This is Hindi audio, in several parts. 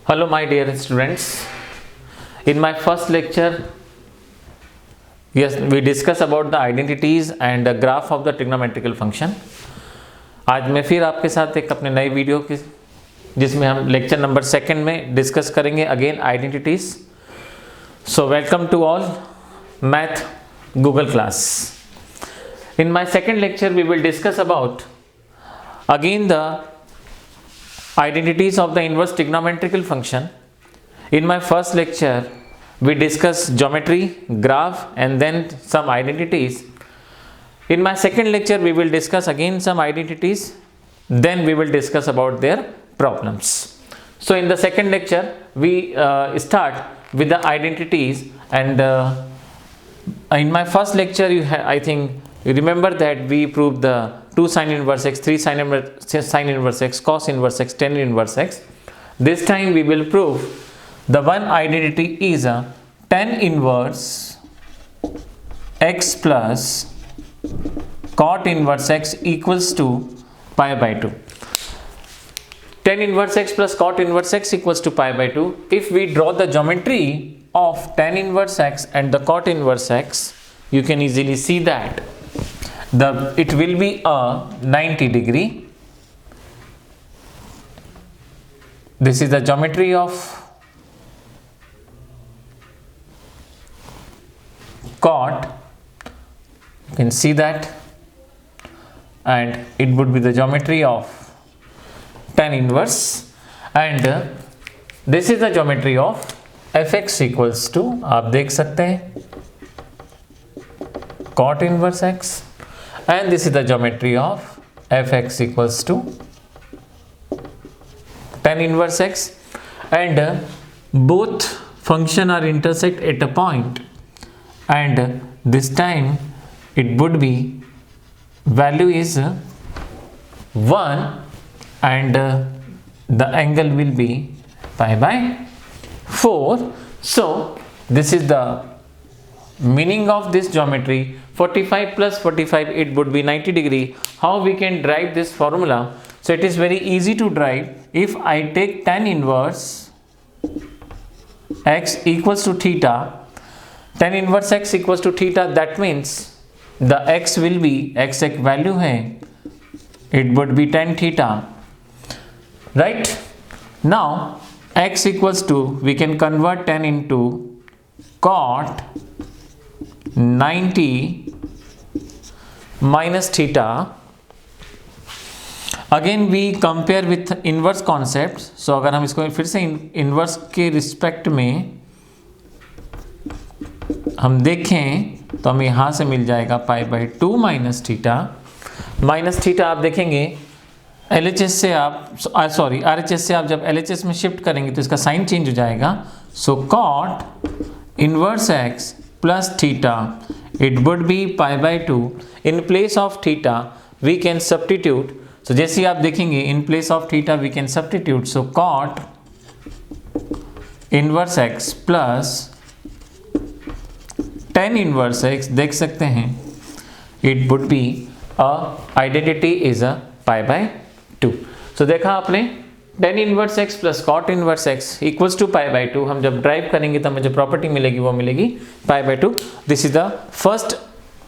Hello my dear students. In my first lecture, yes, we discuss about the identities and the graph of the trigonometrical function. आज मैं फिर आपके साथ एक अपने नई वीडियो की जिसमें हम लेक्चर नंबर सेकंड में डिस्कस करेंगे again identities. So welcome to all math Google class. In my second lecture we will discuss about again the identities of the inverse trigonometrical function. In my first lecture we discussed geometry, graph and then some identities. In my second lecture we will discuss again some identities, then we will discuss about their problems. So in the second lecture we start with the identities and in my first lecture I think you remember that we proved the 2 sin inverse x, 3 sin inverse x, cos inverse x, tan inverse x. This time we will prove the one identity is a tan inverse x plus cot inverse x equals to pi by 2. Tan inverse x plus cot inverse x equals to pi by 2. If we draw the geometry of tan inverse x and the cot inverse x, you can easily see that it will be a 90 degree. This is the geometry of cot, you can see that, and it would be the geometry of tan inverse, and this is the geometry of fx equals to, आप देख सकते हैं, cot inverse x, and this is the geometry of fx equals to tan inverse x, and both function are intersect at a point, and this time it would be value is 1 and the angle will be pi by 4. So this is the meaning of this geometry. 45 plus 45, it would be 90 degree. How we can derive this formula? So it is very easy to derive. If I take tan inverse x equals to theta, tan inverse x equals to theta, that means the x will be, x एक value है, it would be tan theta, right? Now x equals to, we can convert tan into cot 90 minus theta. Again we compare with inverse concepts. So अगर हम इसको फिर से inverse के रिस्पेक्ट में हम देखें तो हमें यहाँ से मिल जाएगा पाई by 2 minus theta. Minus theta आप देखेंगे LHS से आप सॉरी RHS से आप जब LHS में शिफ्ट करेंगे तो इसका साइन चेंज हो जाएगा. So cot inverse x plus theta, it would be pi by 2. In place of theta we can substitute. So जैसे आप देखेंगे in place of theta we can substitute. So cot inverse x plus tan inverse x, देख सकते हैं, it would be a identity is a pi by 2. So देखा आपने tan inverse x plus cot inverse x equals to pi by 2. हम जब ड्राइव करेंगे तो हमें जो प्रॉपर्टी मिलेगी वो मिलेगी pi by 2. This is the first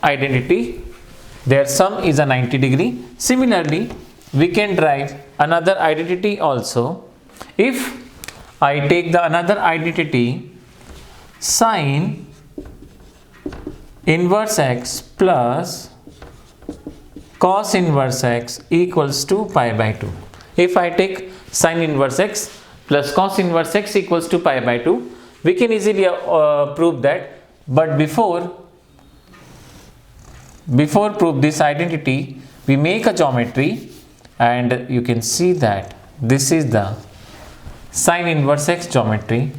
identity. Their sum is a 90 degree. Similarly, we can derive another identity also. If I take the another identity sin inverse x plus cos inverse x equals to pi by 2. If I take sin inverse x plus cos inverse x equals to pi by 2, we can easily prove that. But before prove this identity, we make a geometry, and you can see that this is the sin inverse x geometry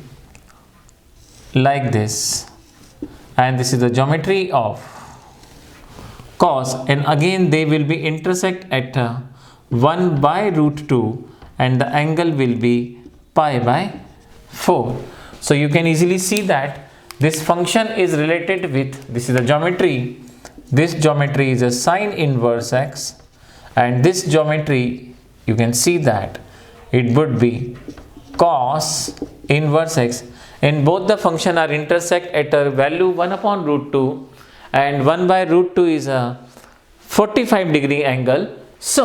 like this, and this is the geometry of cos, and again they will be intersect at 1 by root 2, and the angle will be pi by 4. So you can easily see that this function is related with, this is the geometry, this geometry is a sin inverse x, and this geometry you can see that it would be cos inverse x, and both the function are intersect at a value 1 upon root 2 and 1 by root 2 is a 45 degree angle. So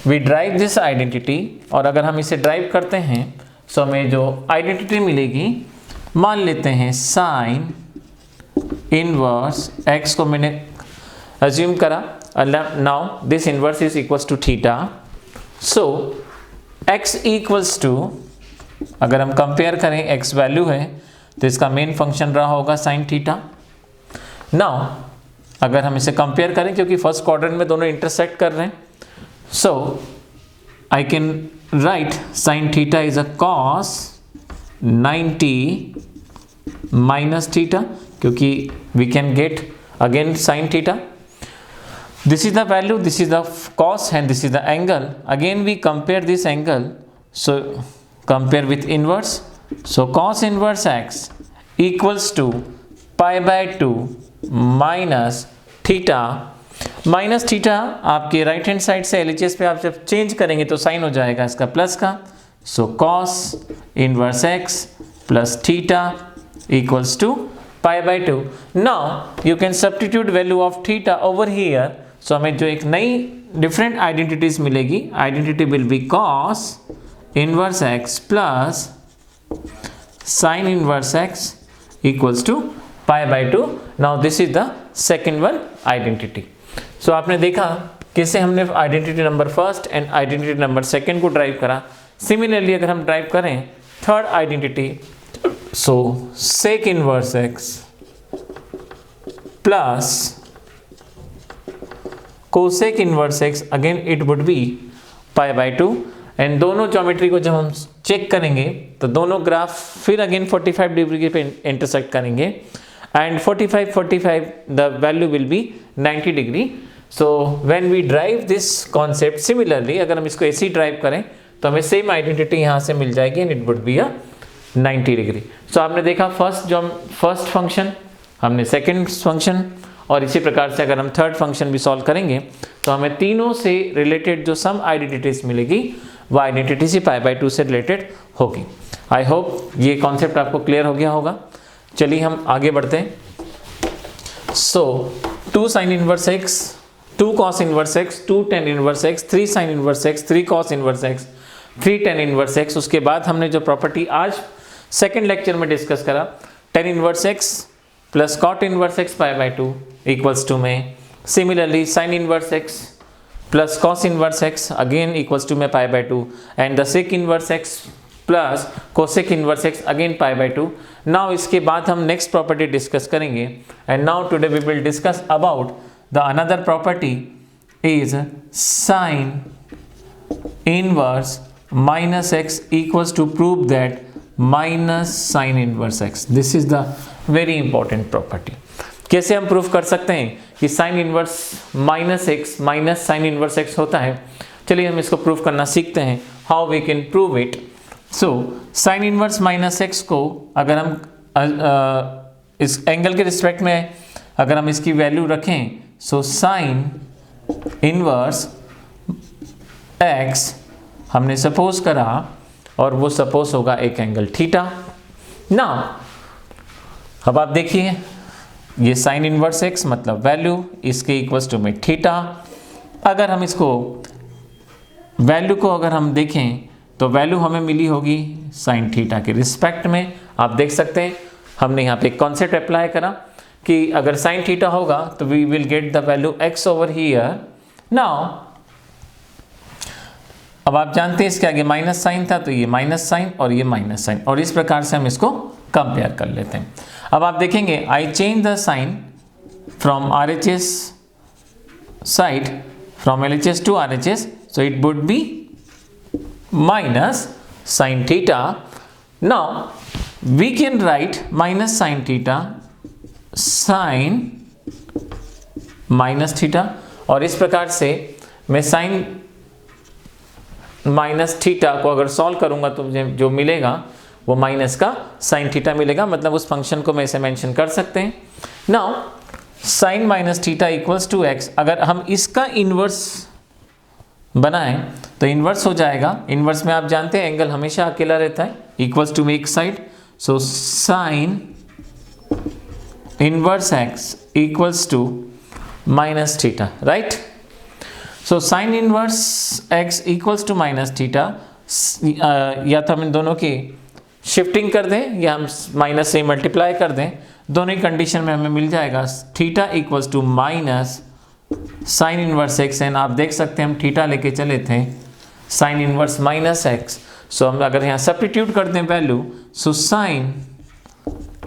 we derive this identity, और अगर हम इसे ड्राइव करते हैं तो हमें जो आइडेंटिटी मिलेगी, मान लेते हैं साइन इनवर्स x को मैंने अज्यूम करा, now this inverse is equals to theta. So x equals to, अगर हम कंपेयर करें x वैल्यू है तो इसका मेन फंक्शन रहा होगा साइन थीटा. नाउ अगर हम इसे कंपेयर करें, क्योंकि फर्स्ट क्वाड्रेंट में दोनों इंटरसेक्ट कर रहे हैं, so I can write sine theta is a cos 90 minus theta, क्योंकि we can get again sine theta. This is the value, this is the cos and this is the angle. Again we compare this angle, so compare with inverse. So cos inverse x equals to pi by 2 minus theta. Minus theta आपके राइट हैंड साइड से LHS पे आप जब चेंज करेंगे तो साइन हो जाएगा इसका प्लस का. सो cos inverse x plus theta equals to pi by 2. Now you can substitute value of theta over here. सो हमें जो एक नई डिफरेंट आइडेंटिटीज मिलेगी, identity will be cos inverse x plus sine inverse x equals to pi by 2. Now this is the second one identity. So आपने देखा कैसे हमने identity number first and identity number second को ड्राइव करा. सिमिलरली अगर हम ड्राइव करें third identity, so sec inverse x plus cosec inverse x, again it would be pi by 2. And दोनों ज्योमेट्री को जब हम चेक करेंगे तो दोनों ग्राफ फिर अगेन 45 डिग्री पे इंटरसेक्ट करेंगे and 45 the value will be 90 degree. So when we drive this concept, similarly अगर हम इसको ऐसे ही ड्राइव करें तो हमें सेम आइडेंटिटी यहाँ से मिल जाएगी and it would be a 90 degree. So आपने देखा फर्स्ट फंक्शन, हमने सेकेंड फंक्शन, और इसी प्रकार से अगर हम थर्ड फंक्शन भी सॉल्व करेंगे तो हमें तीनों से रिलेटेड जो सम आइडेंटिटीज मिलेगी वो आइडेंटिटी से पाई बाई 2 से रिलेटेड होगी. आई होप ये कॉन्सेप्ट आपको क्लियर हो गया होगा. चलिए हम आगे बढ़ते हैं. So 2 sine inverse x, 2 cos inverse x, 2 tan inverse x, 3 sine inverse x, 3 cos inverse x, 3 tan inverse x. उसके बाद हमने जो प्रॉपर्टी आज सेकेंड लेक्चर में डिस्कस करा, tan inverse x plus cot inverse x pi by 2 equals to में similarly sine inverse x plus cos inverse x again equals to में pi by 2 and the sec inverse x plus cosec inverse x again pi by 2. Now इसके बाद हम नेक्स्ट प्रॉपर्टी डिस्कस करेंगे and now today we will discuss about the another property is sine inverse minus x equals to prove that minus sine inverse x. This is the very important property. कैसे हम प्रूफ कर सकते हैं कि sign inverse minus x minus sine inverse x होता है. चलिए हम इसको प्रूफ करना सीखते हैं, how we can prove it. So sine inverse minus x को अगर हम इस एंगल के रिस्पेक्ट में अगर हम इसकी वैल्यू रखें, सो साइन इनवर्स x हमने सपोज करा और वो सपोज होगा एक एंगल थीटा. नाउ अब आप देखिए ये साइन इनवर्स x मतलब वैल्यू, इसके इक्वल्स टू में थीटा. अगर हम इसको वैल्यू को अगर हम देखें तो वैल्यू हमें मिली होगी साइन थीटा के रिस्पेक्ट में. आप देख सकते हैं हमने यहाँ पे एक कॉन्सेप्ट अप्लाई करा कि अगर साइन थीटा होगा तो we will get the value x over here. Now अब आप जानते हैं इसके आगे माइनस साइन था तो ये माइनस साइन और ये माइनस साइन, और इस प्रकार से हम इसको कंपेयर कर लेते हैं. अब आप देखेंगे I change the sign from RHS side from LHS to RHS, so it would be minus sine theta. Now we can write minus sine theta sine minus theta, और इस प्रकार से मैं साइन माइनस थीटा को अगर सॉल्व करूंगा तो मुझे जो मिलेगा वो माइनस का साइन थीटा मिलेगा. मतलब उस फंक्शन को मैं ऐसे मेंशन कर सकते हैं. Now sine minus theta equals to x, अगर हम इसका इन्वर्स बनाएं तो इन्वर्स हो जाएगा, इन्वर्स में आप जानते हैं एंगल हमेशा अकेला रहता है, इक्वल्स टू एक side, so sine inverse x equals to minus theta, right. So sine inverse x equals to minus theta, या तो हम इन दोनों की शिफ्टिंग कर दें या हम माइनस से मल्टीप्लाई कर दें, दोनों ही कंडीशन में हमें मिल जाएगा theta equals to minus sine inverse x. And आप देख सकते हैं हम थीटा लेके चले थे sine inverse minus x, so हम अगर यहाँ सब्स्टिट्यूट कर दें value, so sine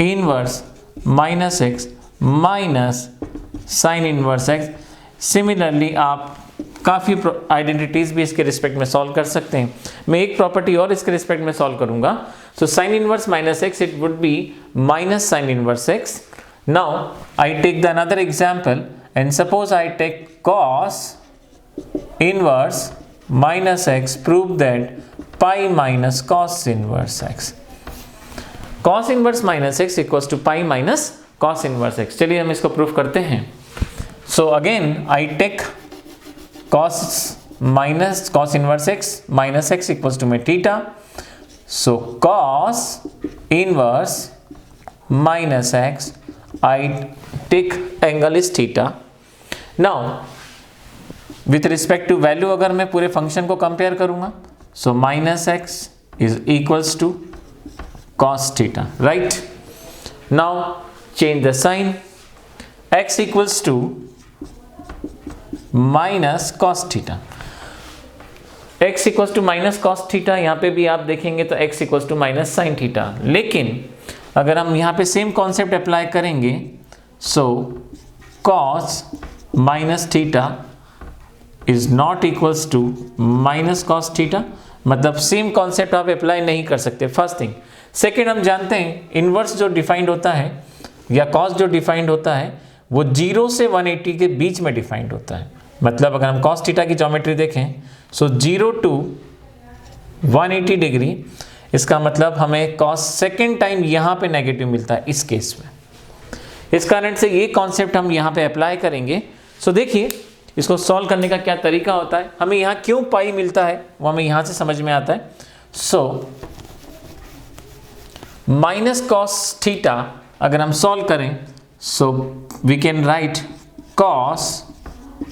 inverse minus x minus sine inverse x. Similarly आप काफ़ी आइडेंटिटीज़ भी इसके रिस्पेक्ट में सॉल्व कर सकते हैं। मैं एक प्रॉपर्टी और इसके रिस्पेक्ट में सॉल्व करूंगा। So sine inverse minus x, it would be minus sine inverse x. Now I take the another example and suppose I take cos inverse minus x, prove that pi minus cos inverse x. Cos inverse minus x equals to pi minus cos inverse x. चलिए हम इसको प्रूव करते हैं। So again I take cos minus cos inverse x minus x equals to my theta. So cos inverse minus x, I take angle is theta. Now with respect to value अगर मैं पूरे फंक्शन को कंपेयर करूंगा, so minus x is equals to cos theta, right? Now change the sign, x equals to minus cos theta, x equals to minus cos theta. यहाँ पे भी आप देखेंगे तो x equals to minus sine theta, लेकिन अगर हम यहाँ पे सेम कॉन्सेप्ट अप्लाई करेंगे, so cos minus theta is not equals to minus cos theta, मतलब सेम कॉन्सेप्ट आप अप्लाई नहीं कर सकते, फर्स्ट थिंग। सेकेंड, हम जानते हैं इनवर्स जो डिफाइंड होता है या कॉस जो डिफाइंड होता है वो 0 से 180 के बीच में डिफाइंड होता है। मतलब अगर हम cos थीटा की ज्योमेट्री देखें, सो 0 टू 180 डिग्री, इसका मतलब हमें cos सेकेंड टाइम यहाँ पे नेगेटिव मिलता है इस केस में। इस कारण से ये कॉन्सेप्ट हम यहाँ पे अप्लाई करेंगे। सो देखिए इसको सॉल्व करने का क्या तरीका होता है, हमें यहाँ क्यों पाई मिलता है वो हमें यहाँ से समझ में आता है। सो माइनस कॉस थीटा अगर हम सॉल्व करें, so we can write cos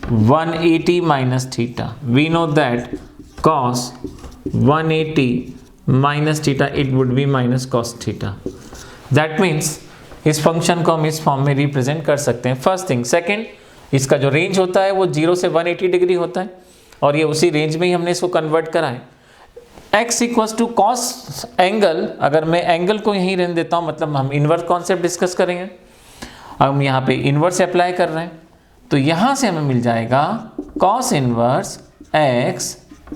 180 minus theta. We know that cos 180 minus theta, it would be minus cos theta. That means इस फंक्शन को हम इस फॉर्म में रिप्रेजेंट कर सकते हैं, फर्स्ट थिंग। सेकेंड, इसका जो रेंज होता है वो 0 से 180 डिग्री होता है और ये उसी रेंज में ही हमने इसको कन्वर्ट करा है। x equals to cos angle, अगर मैं एंगल को यहीं रहने देता हूँ, मतलब हम इनवर्स कॉन्सेप्ट डिस्कस करेंगे। हम यहाँ पे इनवर्स अप्लाई कर रहे हैं तो यहाँ से हमें मिल जाएगा cos inverse x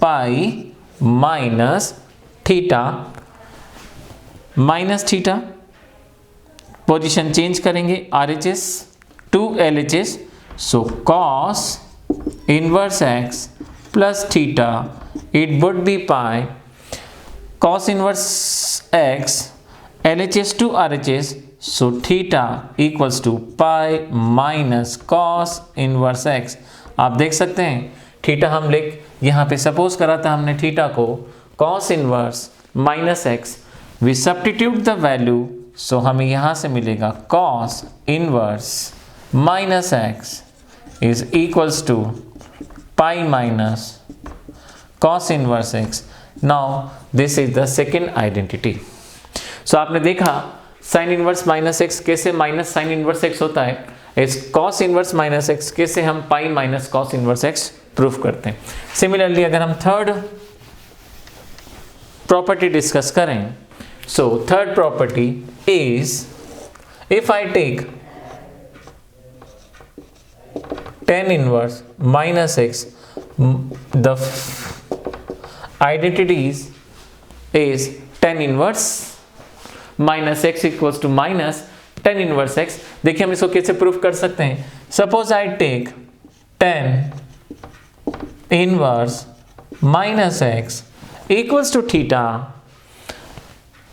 pi minus theta, minus theta position change करेंगे RHS to LHS, so cos inverse x plus theta, it would be pi cos inverse x LHS to RHS, so theta equals to pi minus cos inverse x. आप देख सकते हैं थीटा हम यहाँ पे सपोज करा था हमने थीटा को cos inverse minus x, we substitute the value, so हमें यहाँ से मिलेगा cos inverse minus x is equals to pi minus cos inverse x. Now this is the second identity. So आपने देखा साइन इनवर्स माइनस एक्स कैसे माइनस साइन इनवर्स एक्स होता है, इस कॉस इनवर्स माइनस एक्स कैसे हम pi minus cos inverse x proof करते हैं। सिमिलरली अगर हम थर्ड प्रॉपर्टी डिस्कस करें, so third property is if I take tan inverse minus x, the identities is tan inverse minus x equals to minus tan inverse x. देखिए हम इसको कैसे प्रूफ कर सकते हैं। Suppose I take tan inverse minus x equals to theta,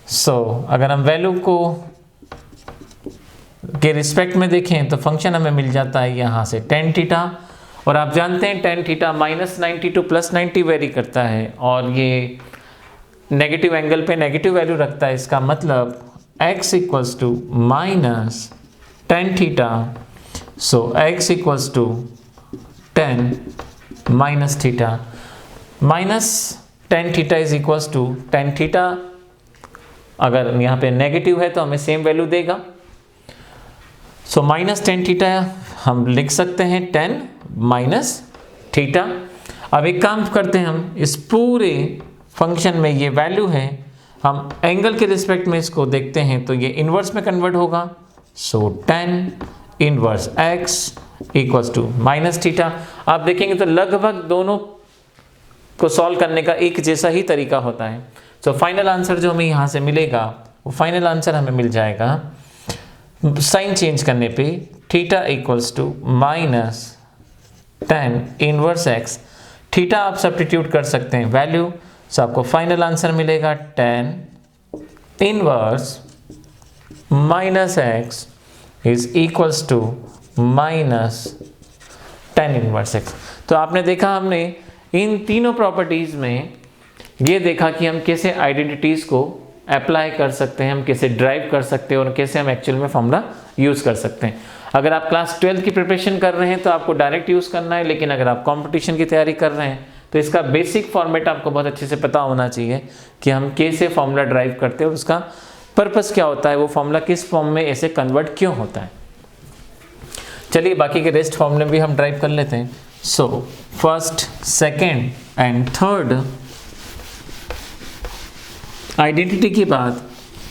so अगर हम वैल्यू को के रिस्पेक्ट में देखें तो फंक्शन हमें मिल जाता है यहाँ से tan थीटा और आप जानते हैं tan थीटा -90 टू +90 वेरी करता है और ये नेगेटिव एंगल पे नेगेटिव वैल्यू रखता है। इसका मतलब x equals to -tan theta, so x equals to tan -theta, -tan theta is equals to tan theta. अगर यहाँ पे नेगेटिव है तो हमें सेम वैल्यू देगा, सो -tan थीटा हम लिख सकते हैं tan थीटा। अब एक काम करते हैं, हम इस पूरे फंक्शन में ये वैल्यू है, हम एंगल के रिस्पेक्ट में इसको देखते हैं तो ये इन्वर्स में कन्वर्ट होगा, so tan inverse x equals to -theta. आप देखेंगे तो लगभग दोनों को सॉल्व करने का एक जैसा ही तरीका होता है। सो फाइनल आंसर जो हमें यहाँ से मिलेगा वो फाइनल आंसर हमें मिल जाएगा साइन चेंज करने पे theta equals to tan inverse x। Theta आप सब्स्टिट्यूट कर सकते हैं वैल्यू, सो आपको फाइनल आंसर मिलेगा tan inverse -x is equals to tan inverse x। तो आपने देखा, हमने इन तीनों प्रॉपर्टीज में ये देखा कि हम कैसे आइडेंटिटीज को अप्लाई कर सकते हैं, हम कैसे ड्राइव कर सकते हैं और कैसे हम एक्चुअल में फॉर्मूला यूज कर सकते हैं। अगर आप क्लास 12 की प्रिपरेशन कर रहे हैं तो आपको डायरेक्ट यूज करना है, लेकिन अगर आप कंपटीशन की तैयारी कर रहे हैं तो इसका बेसिक फॉर्मेट आपको बहुत अच्छे से पता होना चाहिए कि हम कैसे फॉर्मूला ड्राइव करते हैं और उसका पर्पस क्या होता है, वो फॉर्मूला किस फॉर्म में ऐसे कन्वर्ट क्यों होता है। चलिए बाकी के रेस्ट फॉर्मूले भी हम ड्राइव कर लेते हैं। So first, second and third identity के बाद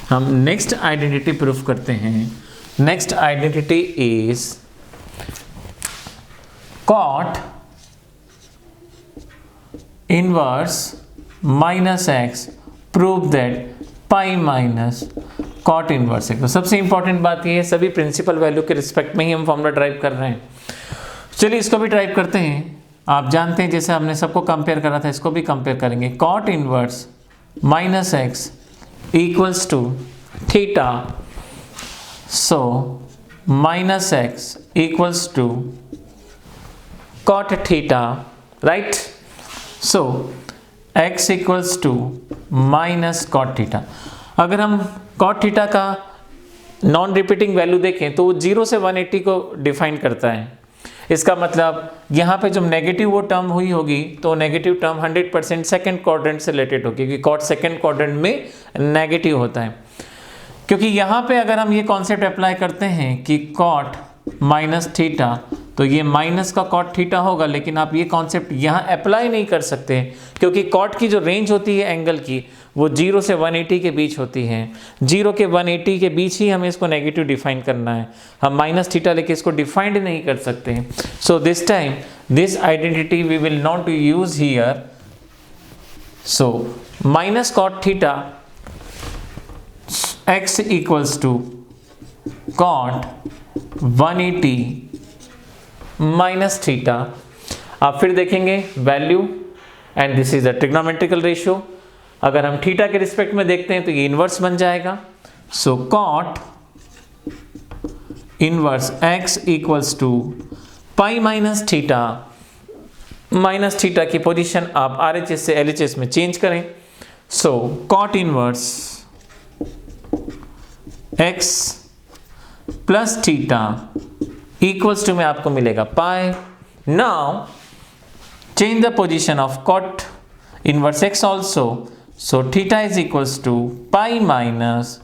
हम नेक्स्ट आइडेंटिटी प्रूफ करते हैं। Next identity is cot inverse -x prove that pi minus cot inverse x। तो सबसे इंपॉर्टेंट बात ये है, सभी प्रिंसिपल वैल्यू के रिस्पेक्ट में ही हम फॉर्मूला ड्राइव कर रहे हैं। चलिए इसको भी ड्राइव करते हैं। आप जानते हैं जैसे हमने सबको कंपेयर करा था, इसको भी कंपेयर करेंगे। cot inverse -x equals to theta, so -x equals to cot theta, right. So x equals to -cot theta. अगर हम cot थीटा का नॉन रिपीटिंग वैल्यू देखें तो वो 0 से 180 को डिफाइन करता है। इसका मतलब यहाँ पे जब नेगेटिव वो टर्म हुई होगी तो नेगेटिव टर्म 100% सेकंड क्वाड्रेंट से रिलेटेड होगी, क्योंकि cot सेकंड क्वाड्रेंट में नेगेटिव होता है। क्योंकि यहाँ पे अगर हम ये कॉन्सेप्ट अप्लाई करते हैं कि cot -थीटा, तो ये माइनस का cot थीटा होगा, लेकिन आप ये कॉन्सेप्ट यहाँ अप्लाई नहीं कर सकते क्योंकि cot की जो रेंज होती है एंगल की वो 0 से 180 के बीच होती है। 0 के 180 के बीच ही हमें इसको नेगेटिव डिफाइन करना है, हम -थीटा लेके इसको डिफाइंड नहीं कर सकते। So this time this identity we will not use here. So -cot theta x equals to cot 180 -theta. आप फिर देखेंगे value and this is the trigonometrical ratio. अगर हम थीटा के रिस्पेक्ट में देखते हैं तो ये इन्वर्स बन जाएगा। So cot inverse x equals to pi -theta. -Theta की पोजीशन आप RHS से LHS में चेंज करें। So cot inverse x plus theta equals to में आपको मिलेगा pi. Now change the position of cot inverse x also. So theta is equals to pi minus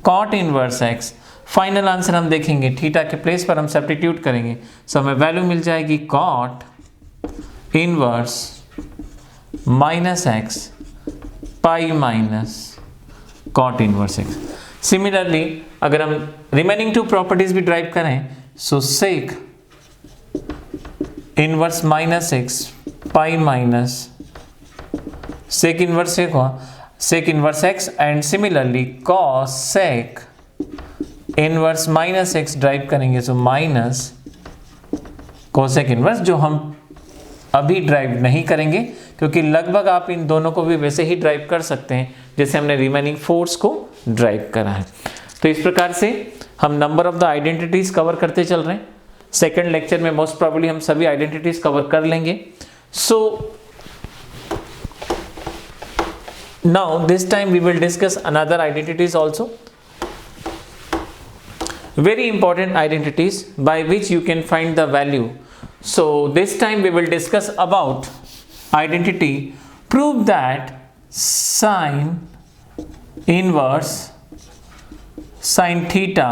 cot inverse x। Final answer हम देखेंगे, थीटा के प्लेस पर हम सब्स्टिट्यूट करेंगे, सो हमें वैल्यू मिल जाएगी cot inverse -x pi minus cot inverse x। Similarly अगर हम रिमेनिंग टू प्रॉपर्टीज भी ड्राइव करें, so sec inverse -x pi minus sec inverse sec inverse x and similarly cos sec inverse -x derive करेंगे, सो माइनस कोसेक इनवर्स, जो हम अभी ड्राइव नहीं करेंगे क्योंकि लगभग आप इन दोनों को भी वैसे ही ड्राइव कर सकते हैं जैसे हमने रिमेनिंग फोर्स को ड्राइव करा है। तो इस प्रकार से हम number of the identities cover करते चल रहे हैं। सेकंड लेक्चर में मोस्ट प्रोबेबली हम सभी आइडेंटिटीज कवर कर लेंगे. So now this time we will discuss another identities also, very important identities by which you can find the value. So this time we will discuss about identity. Prove that sine inverse sin theta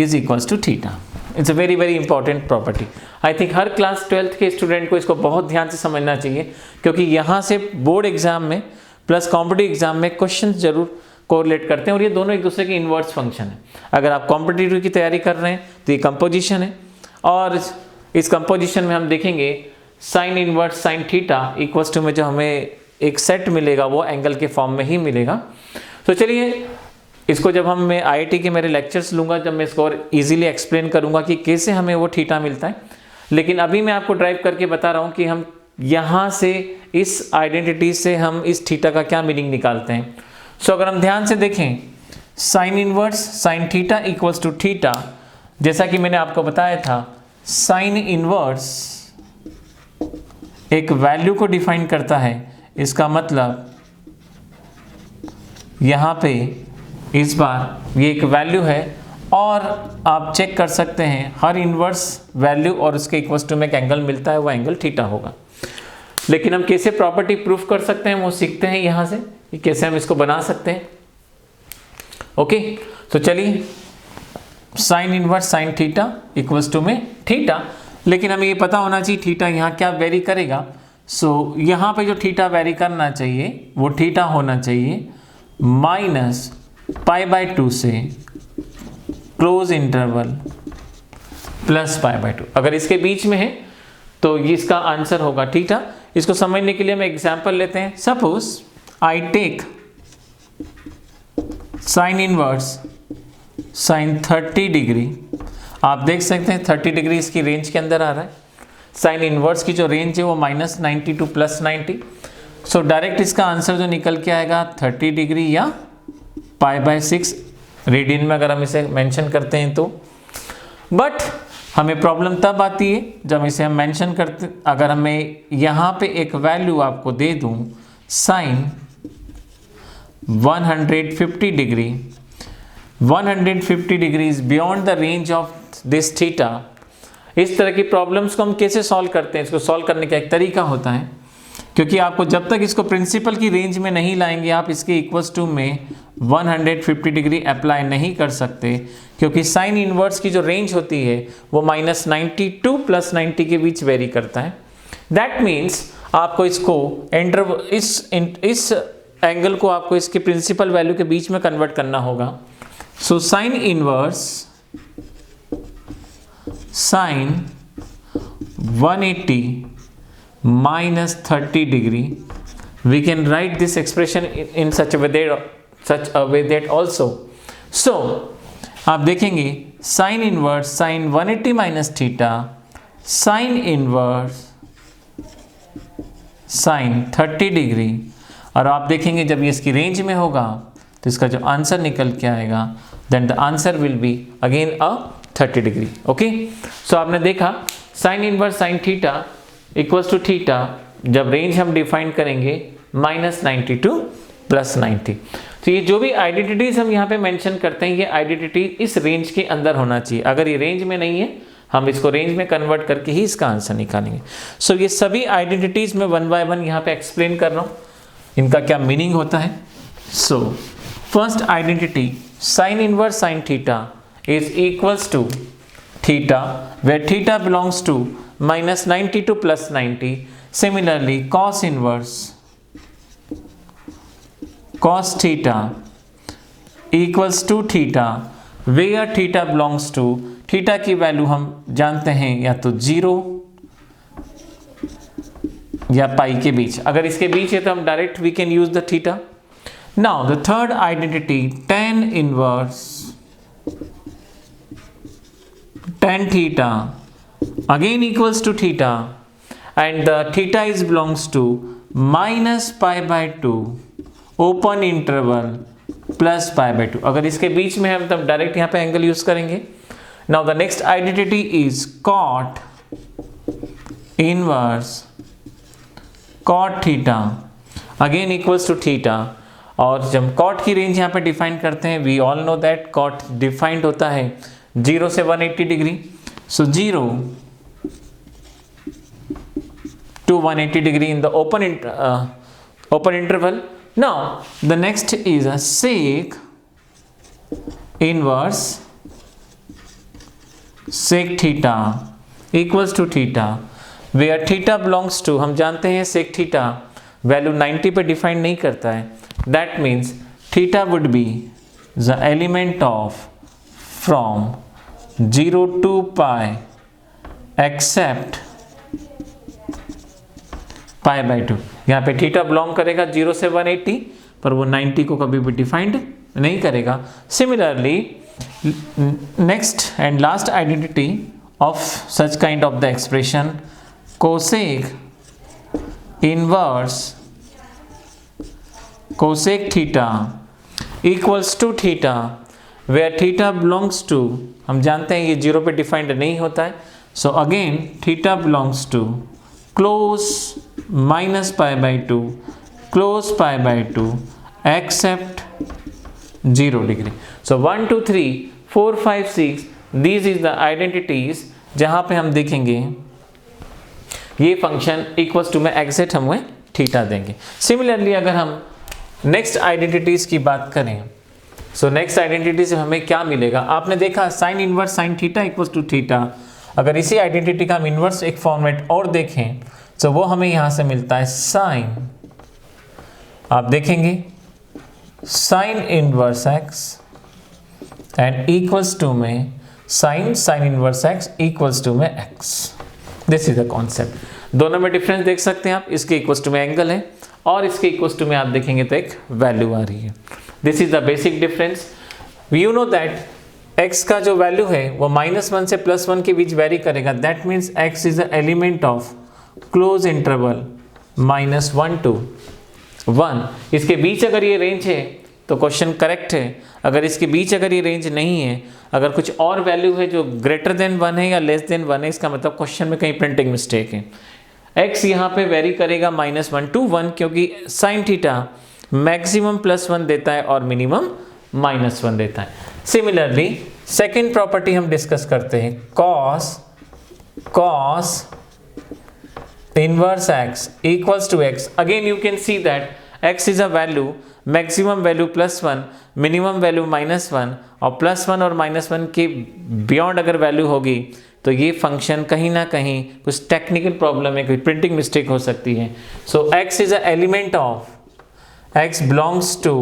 is equals to theta. It's a very important property. I think her class 12th के स्टूडेंट को इसको बहुत ध्यान से समझना चाहिए, क्योंकि यहाँ से बोर्ड एग्जाम में प्लस कॉम्पिटिटिव एग्जाम में क्वेश्चन जरूर कोरिलेट करते हैं, और ये दोनों एक दूसरे के इन्वर्स फंक्शन है. अगर आप कॉम्पिटिटिव की तैयारी कर रहे हैं तो ये कंपोजिशन है, और इस कंपोजिशन में हम देखेंगे sine inverse sine theta equals to में जो हमें एक सेट मिलेगा वो एंगल के फॉर्म में ही मिलेगा. तो चलिए इसको जब हम मैं आईआईटी के मेरे लेक्चर्स लूँगा, जब मैं इसको और ईजिली एक्सप्लेन करूँगा कि कैसे हमें वो थीटा मिलता है. लेकिन अभी मैं आपको ड्राइव करके बता रहा हूँ कि हम यहाँ से इस आइडेंटिटी से हम इस थीटा का क्या मीनिंग निकालते हैं. सो अगर हम ध्यान से देखें, sine inverse sine theta equals to theta, जैसा कि मैंने आपको बताया था, साइन इनवर्स एक वैल्यू को डिफाइन करता है. इसका मतलब यहाँ पे इस बार ये एक वैल्यू है, और आप चेक कर सकते हैं हर इनवर्स वैल्यू और उसके इक्वल्स टू में एक एंगल मिलता है, वो एंगल थीटा होगा. लेकिन हम कैसे प्रॉपर्टी प्रूफ कर सकते हैं वो सीखते हैं यहाँ से, कि कैसे हम इसको बना सकते हैं. ओके, तो चलिए sine inverse sine theta equals to में थीटा, लेकिन हमें ये पता होना चाहिए थीटा यहाँ क्या वेरी करेगा. सो यहाँ पे जो थीटा वेरी करना चाहिए वो थीटा होना चाहिए माइनस π/2 से क्लोज इंटरवल प्लस π/2. अगर इसके बीच में है तो ये इसका आंसर होगा थीटा. इसको समझने के लिए हम एग्जाम्पल लेते हैं. Suppose I take sine inverse sine 30 degree. आप देख सकते हैं 30 डिग्री इसकी रेंज के अंदर आ रहा है. साइन इनवर्स की जो रेंज है वो -90 टू +90. सो डायरेक्ट इसका आंसर जो निकल के आएगा 30 डिग्री या π/6 रेडियन में अगर हम इसे मेंशन करते हैं तो. बट हमें प्रॉब्लम तब आती है जब इसे हम मेंशन करते, अगर हमें यहाँ पे एक वैल्यू आपको दे दूँ sine 150 degree, 150 degree is beyond the range of this theta. इस तरह की प्रॉब्लम्स को हम कैसे सॉल्व करते हैं, इसको सॉल्व करने का एक तरीका होता है, क्योंकि आपको जब तक इसको प्रिंसिपल की रेंज में नहीं लाएंगे आप इसके इक्वल्स टू में 150 डिग्री अप्लाई नहीं कर सकते, क्योंकि साइन इनवर्स की जो रेंज होती है वो -90 टू +90 के बीच वेरी करता है. दैट मीन्स आपको इसको इस एंगल को आपको इसके प्रिंसिपल वैल्यू के बीच में कन्वर्ट करना होगा. सो sine inverse sign 180 -30 degree, we can write this expression in such a way that also. So आप देखेंगे sine inverse sign 180 minus theta sine inverse sine 30 degree, और आप देखेंगे जब ये इसकी रेंज में होगा तो इसका जो आंसर निकल के आएगा then the answer will be again 30 degree. Okay, so आपने देखा sine inverse sine theta equals to theta, जब रेंज हम डिफाइन करेंगे -90 टू +90. तो ये जो भी आइडेंटिटीज हम यहाँ पे मेंशन करते हैं, ये आइडेंटिटी इस रेंज के अंदर होना चाहिए. अगर ये रेंज में नहीं है हम इसको रेंज में कन्वर्ट करके ही इसका आंसर निकालेंगे. सो ये सभी आइडेंटिटीज में 1 बाय 1 यहाँ पे एक्सप्लेन कर रहा हूँ, इनका क्या मीनिंग होता है. So first identity sine inverse sine theta is equals to theta where theta belongs to -90 to +90. Similarly, cos inverse cos theta equals to theta where theta belongs to, theta की वैल्यू हम जानते हैं या तो 0 या पाई के बीच. अगर इसके बीच है तो हम direct we can use the theta. Now the third identity tan इनवर्स tan theta again equals to theta and the theta is belongs to -π/2 open interval +π/2. अगर इसके बीच में हम तब डायरेक्ट यहाँ पे एंगल यूज करेंगे. Now the next identity is cot inverse cot theta again equals to theta. और जब कॉट की रेंज यहाँ पे डिफाइन करते हैं, we all know that cot defined होता है 0 से 180 degree. So 0 to 180 degree in the open interval. Now the next is a sec inverse sec theta equals to theta, where theta belongs to, हम जानते हैं sec theta वैल्यू 90 पे डिफाइन नहीं करता है। That means theta would be the element of from 0 to pi except pi by 2। यहाँ पे थीटा बिलोंग करेगा 0 से 180, पर वो 90 को कभी भी डिफाइंड नहीं करेगा। Similarly next and last identity of such kind of the expression cosec inverse cosec theta equals to theta, where theta belongs to, हम जानते हैं ये 0 पे डिफाइंड नहीं होता है। So again theta belongs to close minus pi by 2 close pi by 2 except 0 degree. So 1 2 3 4 5 6 these is the identities जहाँ पे हम देखेंगे ये फंक्शन इक्वल्स टू में एग्जैक्ट हमें थीटा देंगे। सिमिलरली अगर हम नेक्स्ट आइडेंटिटीज की बात करें, सो नेक्स्ट आइडेंटिटी से हमें क्या मिलेगा, आपने देखा sine inverse sine theta equals to theta. अगर इसी आइडेंटिटी का हम इन्वर्स एक फॉर्मेट और देखें तो वो हमें यहां से मिलता है साइन, आप देखेंगे sine inverse x and equals to में sine sine inverse x equals to में x. This is the concept. दोनों में डिफरेंस देख सकते हैं आप, इसके इक्वल्स टू में एंगल है और इसके इक्वल्स टू में आप देखेंगे तो एक वैल्यू आ रही है। This is the basic difference. You know that x का जो वैल्यू है वो -1 से +1 के बीच वेरी करेगा। That means x is the element of close interval -1 to 1। इसके बीच अगर ये रेंज है तो क्वेश्चन करेक्ट है। अगर इसके बीच अगर ये रेंज नहीं है, अगर कुछ और वैल्यू है जो ग्रेटर देन 1 है या लेस देन 1 है, इसका मतलब क्वेश्चन में कहीं प्रिंटिंग मिस्टेक है। x यहाँ पे वेरी करेगा -1 to 1 क्योंकि साइन थीटा मैक्सिमम +1 देता है और मिनिमम -1 देता है। सिमिलरली सेकेंड प्रॉपर्टी हम डिस्कस करते हैं cos inverse x equals to x। again you can see that x is a value, maximum value +1, minimum value -1, और +1 और -1 के बियॉन्ड अगर वैल्यू होगी तो ये फंक्शन कहीं ना कहीं कुछ टेक्निकल प्रॉब्लम है, कोई प्रिंटिंग मिस्टेक हो सकती है। So x is a element of x belongs to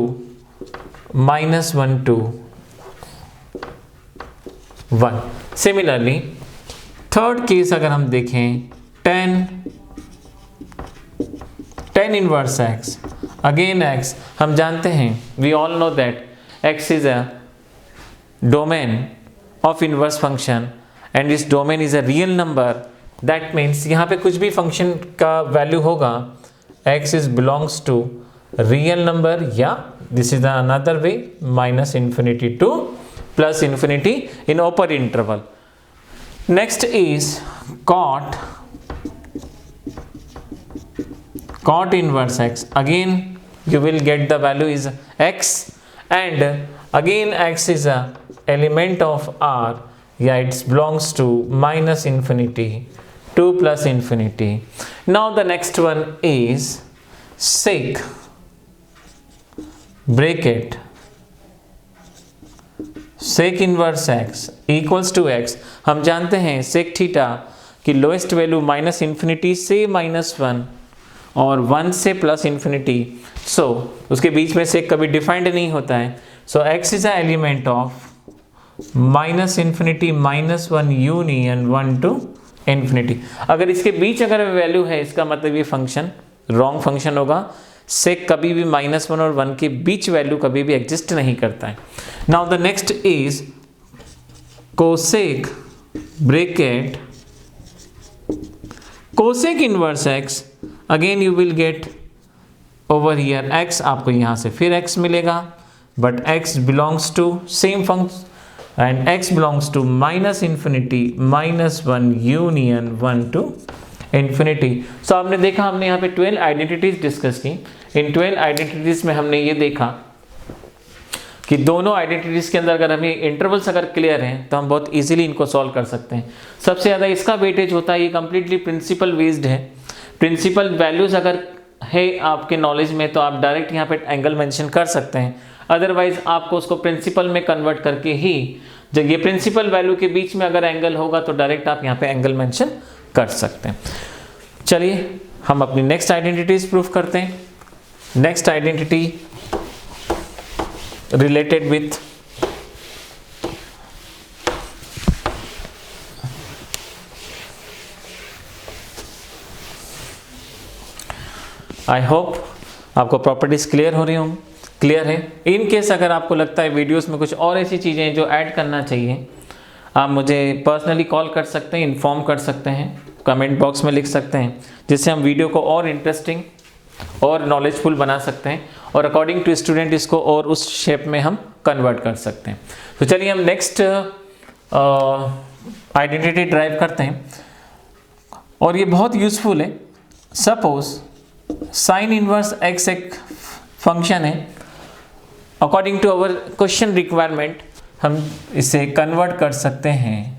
-1 to 1। Similarly third case अगर हम देखें tan inverse x, again x हम जानते हैं, we all know that x is a domain of inverse function and this domain is a real number. That means यहाँ पे कुछ भी फंक्शन का वैल्यू होगा x is belongs to real number, या this is another way -∞ to +∞ in open interval. Next is cot inverse x. Again you will get the value is x and again x is a element of R, yeah it belongs to -∞ to +∞. Now the next one is sec bracket sec inverse x equals to x। हम जानते हैं sec थीटा की लोएस्ट वैल्यू -∞ से -1 और 1 से +∞। सो उसके बीच में sec कभी डिफाइंड नहीं होता है। So x is a element of -∞ -1 union 1 to ∞। अगर इसके बीच अगर वैल्यू है, इसका मतलब ये फंक्शन रॉन्ग फंक्शन होगा। सेक कभी भी -1 और 1 के बीच वैल्यू कभी भी एग्जिस्ट नहीं करता है। Now the next is cosec bracket cosec inverse x। Again you will get over here x, आपको यहां से फिर x मिलेगा, but x belongs to same and x belongs to minus infinity -1 union 1 to infinity. So आपने देखा हमने यहाँ पे 12 आइडेंटिटीज डिस्कस की। इन 12 आइडेंटिटीज में हमने ये देखा कि दोनों आइडेंटिटीज के अंदर अगर हमें इंटरवल्स अगर क्लियर हैं तो हम बहुत इजीली इनको सॉल्व कर सकते हैं। सबसे ज़्यादा इसका वेटेज होता है, ये कंप्लीटली प्रिंसिपल बेस्ड है। प्रिंसिपल वैल्यूज अगर है आपके नॉलेज में तो आप डायरेक्ट यहाँ पे एंगल मेंशन कर सकते हैं, अदरवाइज आपको उसको प्रिंसिपल में कन्वर्ट करके ही, जब ये प्रिंसिपल वैल्यू के बीच में अगर एंगल होगा तो डायरेक्ट आप यहाँ पे एंगल मेंशन कर सकते हैं। चलिए हम अपनी नेक्स्ट आइडेंटिटीज प्रूफ करते हैं। Next identity related with I hope आपको प्रॉपर्टीज क्लियर हो रही होंगी, क्लियर है। इन केस अगर आपको लगता है वीडियोस में कुछ और ऐसी चीज़ें हैं जो ऐड करना चाहिए, आप मुझे पर्सनली कॉल कर सकते हैं, इन्फॉर्म कर सकते हैं, कमेंट बॉक्स में लिख सकते हैं, जिससे हम वीडियो को और इंटरेस्टिंग और नॉलेजफुल बना सकते हैं और अकॉर्डिंग टू स्टूडेंट इसको और उस शेप में हम कन्वर्ट कर सकते हैं। तो चलिए हम नेक्स्ट आइडेंटिटी ड्राइव करते हैं और ये बहुत यूजफुल है। सपोज साइन इनवर्स एक्स एक फंक्शन है, according to our question requirement हम इसे कन्वर्ट कर सकते हैं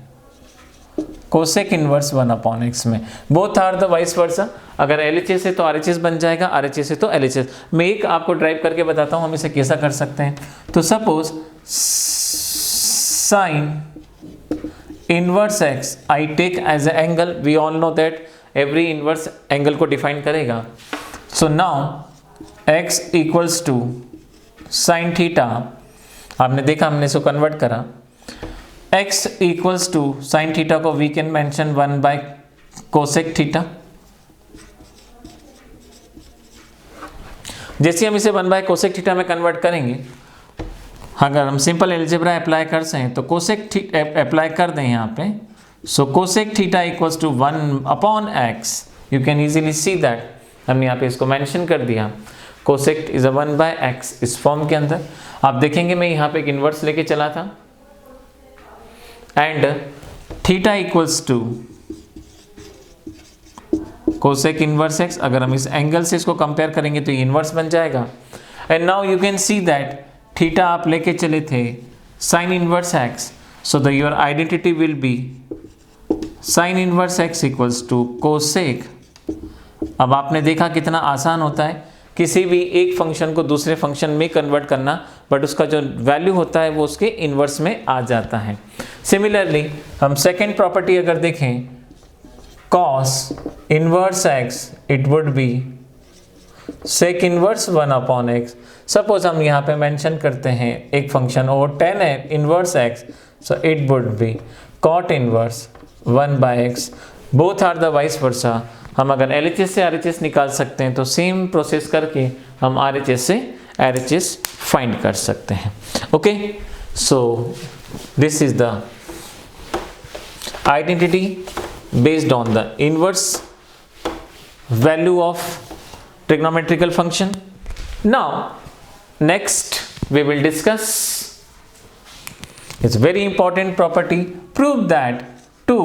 कोसेक इनवर्स 1/x में। Both are the vice versa, अगर LHS है तो RHS बन जाएगा, RHS है तो LHS। मैं एक आपको ड्राइव करके बताता हूँ हम इसे कैसा कर सकते हैं। तो suppose sine inverse x I take as a angle, we all know that every inverse angle को डिफाइन करेगा। So now x equals to sine theta, आपने देखा हमने इसको कन्वर्ट करा, x equals to sine theta को we can mention 1 cosec theta. जैसे हम इसे 1 कोसेक थीटा में कन्वर्ट करेंगे, अगर हम सिंपल एल्जेब्रा अप्लाई कर सकें तो कोसेक अप्लाई कर दें यहाँ पे। So cosec theta equals to 1/x, you can easily see that, हमने यहाँ पे इसको मेंशन कर दिया, कोसेक इज अ 1/x इस फॉर्म के अंदर। आप देखेंगे मैं यहाँ पे एक इन्वर्स लेके चला था and theta equals to cosec inverse x, अगर हम इस एंगल से इसको कंपेयर करेंगे तो ये इनवर्स बन जाएगा। And now you can see that theta आप लेके चले थे sine inverse x, so the your identity will be sine inverse x equals to cosec. अब आपने देखा कितना आसान होता है किसी भी एक फंक्शन को दूसरे फंक्शन में कन्वर्ट करना, बट उसका जो वैल्यू होता है वो उसके इनवर्स में आ जाता है। सिमिलरली हम सेकेंड प्रॉपर्टी अगर देखें, cos inverse x it would B sec inverse 1/x। Suppose हम यहाँ पे मेंशन करते हैं एक फंक्शन और tan inverse x, so it would be cot inverse 1/x। Both are the vice versa. हम अगर LHS से RHS निकाल सकते हैं तो सेम प्रोसेस करके हम RHS से RHS फाइंड कर सकते हैं। Okay, so this is the identity based on the inverse value of trigonometrical function. Now next we will discuss, it's very important property, prove that 2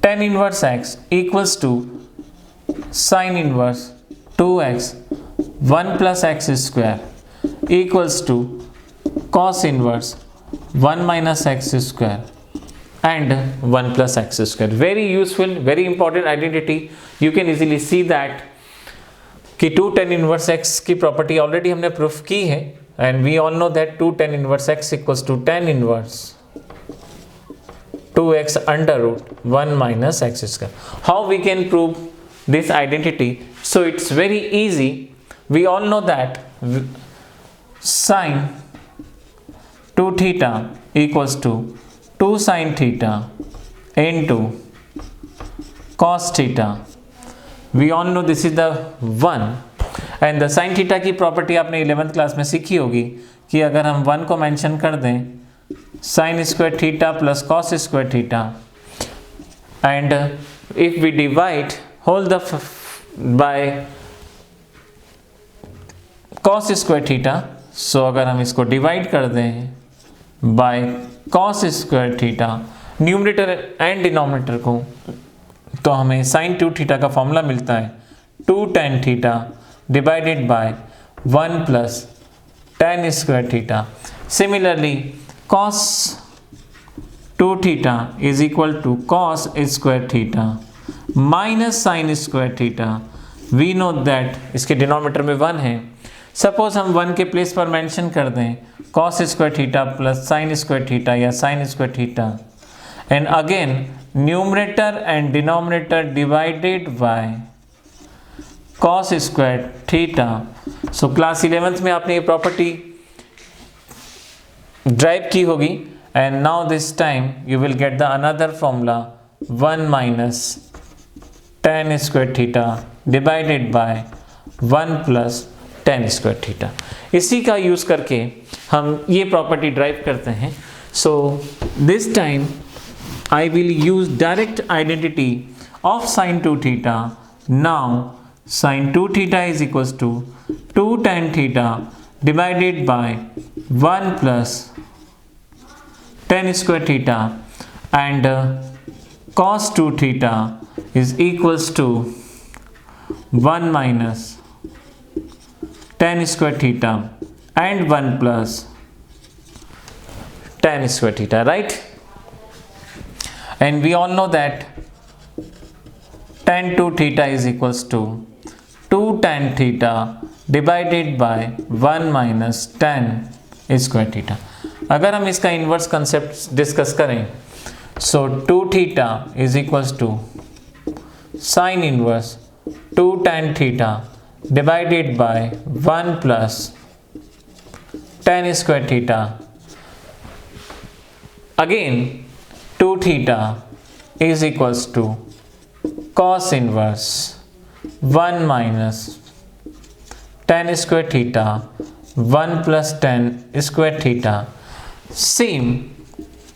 tan inverse x equals to sin inverse 2x 1 plus x square equals to cos inverse 1 minus x square and 1 plus x square. Very useful, very important identity. You can easily see that कि 2 tan inverse x की प्रॉपर्टी ऑलरेडी हमने प्रूफ की है and we all know that 2 tan inverse x equals to tan inverse 2x under root 1 minus x square. How we can prove this identity? So it's very easy. We all know that sin 2 theta equals to 2 sin theta into cos theta. We all know this is the 1 and the sin theta की प्रॉपर्टी आपने 11th क्लास में सीखी होगी कि अगर हम 1 को मेंशन कर दें sin square theta plus cos square theta and if we divide whole the by cos square theta, so अगर हम इसको डिवाइड कर दें by cos square theta, numerator and denominator को, तो हमें साइन 2 थीटा का फॉर्मूला मिलता है 2 tan theta divided by 1 plus tan square theta. Similarly cos 2 theta is equal to cos square theta minus sine square theta. We know that इसके डिनोमिनेटर में 1 है, सपोज हम 1 के प्लेस पर मेंशन कर दें cos square theta plus sine square theta या sine square theta, and again numerator and denominator divided by cos square theta. So class 11th में आपने ये प्रॉपर्टी ड्राइव की होगी, and now this time you will get the another formula 1 minus tan square theta divided by 1 plus tan square theta. इसी का यूज करके हम ये प्रॉपर्टी ड्राइव करते हैं। सो this time I will use direct identity of sin 2 theta. Now sin 2 theta is equals to 2 tan theta divided by 1 plus tan square theta, and cos 2 theta is equals to 1 minus tan square theta and 1 plus tan square theta, right? And we all know that tan 2 theta is equals to 2 tan theta divided by 1 minus tan square theta. अगर हम इसका इन्वर्स कंसेप्ट डिस्कस करें, so 2 theta is equals to sine inverse 2 tan theta divided by 1 plus tan square theta. Again 2 theta is equals to cos inverse 1 minus tan square theta 1 plus tan square theta। Same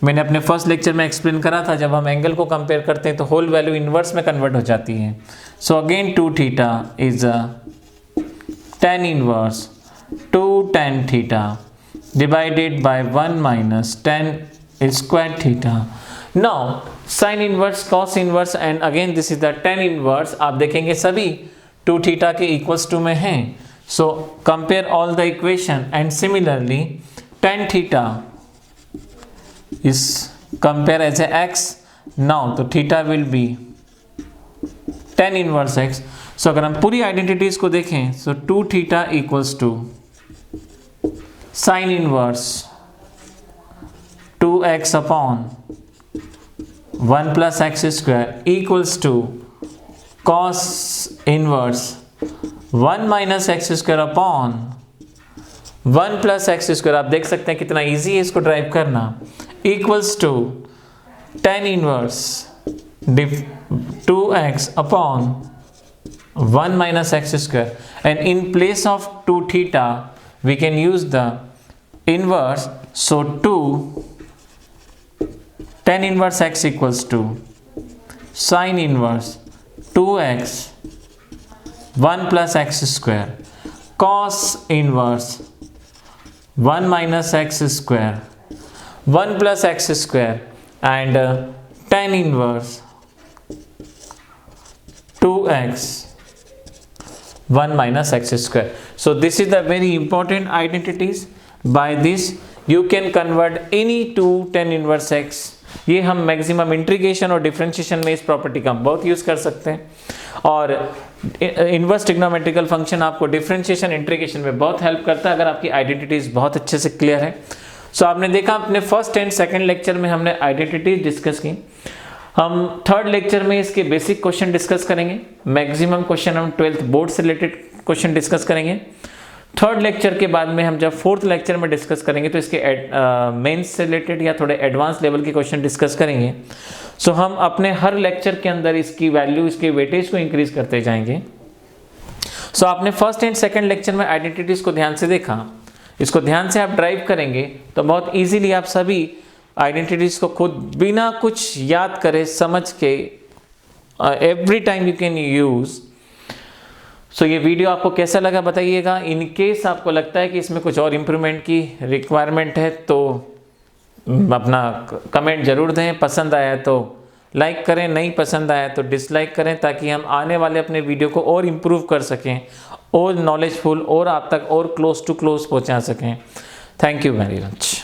मैंने अपने फर्स्ट लेक्चर में एक्सप्लेन करा था, जब हम एंगल को कंपेयर करते हैं तो होल वैल्यू इन्वर्स में कन्वर्ट हो जाती है। So again 2 theta is a tan inverse 2 tan theta divided by 1 minus tan square theta। Now sin inverse, cos inverse and again this is the tan inverse, आप देखेंगे सभी 2 theta के equals to में हैं। So compare all the equation and similarly tan theta is compare as a x, now तो theta will be tan inverse x। So अगर हम पूरी आइडेंटिटीज को देखें, so 2 theta equals to sin inverse 2x upon 1 plus x square equals to cos inverse 1 minus x square upon 1 plus x square। आप देख सकते हैं कितना इजी है इसको ड्राइव करना, equals to tan inverse 2x upon 1 minus x square, and in place of 2 theta we can use the inverse, so 2 tan inverse x equals to sin inverse 2x 1 plus x square cos inverse 1 minus x square 1 plus x square and tan inverse 2x 1 minus x square. So this is the very important identities. By this you can convert any to tan inverse x। ये हम मैक्सिमम इंटीग्रेशन और डिफरेंशिएशन में इस प्रॉपर्टी का बहुत यूज कर सकते हैं, और इनवर्स ट्रिग्नोमेट्रिकल फंक्शन आपको डिफरेंशिएशन इंटीग्रेशन में बहुत हेल्प करता है अगर आपकी आइडेंटिटीज बहुत अच्छे से क्लियर है। सो आपने देखा अपने फर्स्ट एंड सेकंड लेक्चर में हमने आइडेंटिटीज डिस्कस की। हम थर्ड लेक्चर में इसके बेसिक क्वेश्चन डिस्कस करेंगे, मैक्सिमम क्वेश्चन हम 12th बोर्ड से रिलेटेड क्वेश्चन डिस्कस करेंगे। थर्ड लेक्चर के बाद में हम जब फोर्थ लेक्चर में डिस्कस करेंगे तो इसके मेंस से रिलेटेड या थोड़े एडवांस लेवल के क्वेश्चन डिस्कस करेंगे। सो हम अपने हर लेक्चर के अंदर इसकी वैल्यू, इसके वेटेज को इंक्रीज करते जाएंगे। सो आपने फर्स्ट एंड सेकंड लेक्चर में आइडेंटिटीज को ध्यान से देखा, इसको ध्यान से आप ड्राइव करेंगे तो बहुत इजीली आप सभी आइडेंटिटीज को खुद बिना कुछ याद करे समझ के every time you can use. So ये वीडियो आपको कैसा लगा बताइएगा। इन केस आपको लगता है कि इसमें कुछ और इम्प्रूवमेंट की रिक्वायरमेंट है तो अपना कमेंट ज़रूर दें। पसंद आया तो लाइक करें, नहीं पसंद आया तो डिसलाइक करें, ताकि हम आने वाले अपने वीडियो को और इम्प्रूव कर सकें, और नॉलेजफुल और आप तक और क्लोज टू क्लोज पहुंचा सकें। Thank you very much.